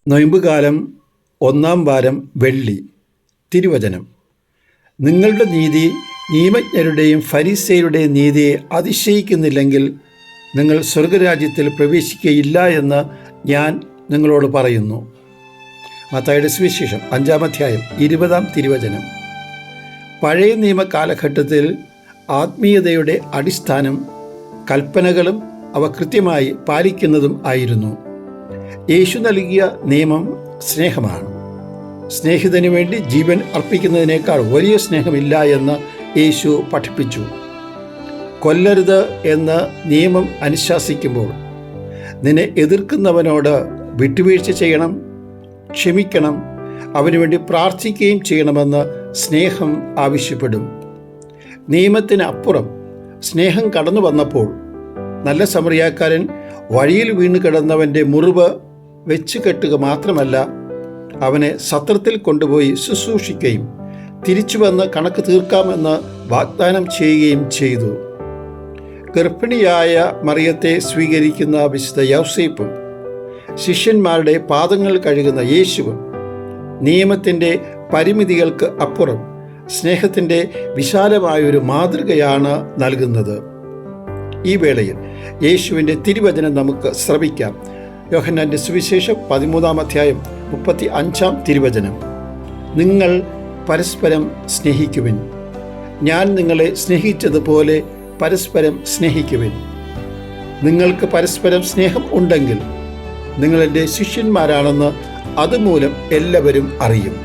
നൊയമ്പുകാലം 1-ാം വാരം വെള്ളി. തിരുവചനം: നിങ്ങളുടെ നീതി നിയമജ്ഞരുടെയും ഫരിസേയരുടെയും നീതിയെ അതിശയിക്കുന്നില്ലെങ്കിൽ നിങ്ങൾ സ്വർഗരാജ്യത്തിൽ പ്രവേശിക്കുകയില്ല എന്ന് ഞാൻ നിങ്ങളോട് പറയുന്നു. മത്തായിയുടെ സുവിശേഷം 5-ാം അധ്യായം 20-ാം തിരുവചനം. പഴയ നിയമ കാലഘട്ടത്തിൽ ആത്മീയതയുടെ അടിസ്ഥാനം കൽപ്പനകളും അവ കൃത്യമായി പാലിക്കുന്നതും ആയിരുന്നു. യേശു നൽകിയ നിയമം സ്നേഹമാണ്. സ്നേഹിതനു വേണ്ടി ജീവൻ അർപ്പിക്കുന്നതിനേക്കാൾ വലിയ സ്നേഹമില്ല എന്ന് യേശു പഠിപ്പിച്ചു. കൊല്ലരുത് എന്ന് നിയമം അനുശാസിക്കുമ്പോൾ നിന്നെ എതിർക്കുന്നവനോട് വിട്ടുവീഴ്ച ചെയ്യണം, ക്ഷമിക്കണം, അവനുവേണ്ടി പ്രാർത്ഥിക്കുകയും ചെയ്യണമെന്ന് സ്നേഹം ആവശ്യപ്പെടും. നിയമത്തിന് അപ്പുറം സ്നേഹം കടന്നു വന്നപ്പോൾ നല്ല സമറിയാക്കാരൻ വഴിയിൽ വീണ് കിടന്നവൻ്റെ മുറിവ് വെച്ച് കെട്ടുക മാത്രമല്ല, അവനെ സത്രത്തിൽ കൊണ്ടുപോയി ശുശ്രൂഷിക്കുകയും തിരിച്ചു വന്ന് കണക്ക് തീർക്കാമെന്ന് വാഗ്ദാനം ചെയ്യുകയും ചെയ്തു. ഗർഭിണിയായ മറിയത്തെ സ്വീകരിക്കുന്ന വിശുദ്ധ യൗസേപ്പും ശിഷ്യന്മാരുടെ പാദങ്ങൾ കഴുകുന്ന യേശുവും നിയമത്തിൻ്റെ പരിമിതികൾക്ക് അപ്പുറം സ്നേഹത്തിൻ്റെ വിശാലമായൊരു മാതൃകയാണ് നൽകുന്നത്. ഈ വേളയിൽ യേശുവിൻ്റെ തിരുവചനം നമുക്ക് ശ്രവിക്കാം. യോഹന്നാൻ്റെ സുവിശേഷം 13-ാം അധ്യായം 35-ാം തിരുവചനം: നിങ്ങൾ പരസ്പരം സ്നേഹിക്കുവിൻ. ഞാൻ നിങ്ങളെ സ്നേഹിച്ചതുപോലെ പരസ്പരം സ്നേഹിക്കുവിൻ. നിങ്ങൾക്ക് പരസ്പരം സ്നേഹം ഉണ്ടെങ്കിൽ നിങ്ങൾ എൻ്റെ ശിഷ്യന്മാരാണെന്ന് അതുമൂലം എല്ലാവരും അറിയും.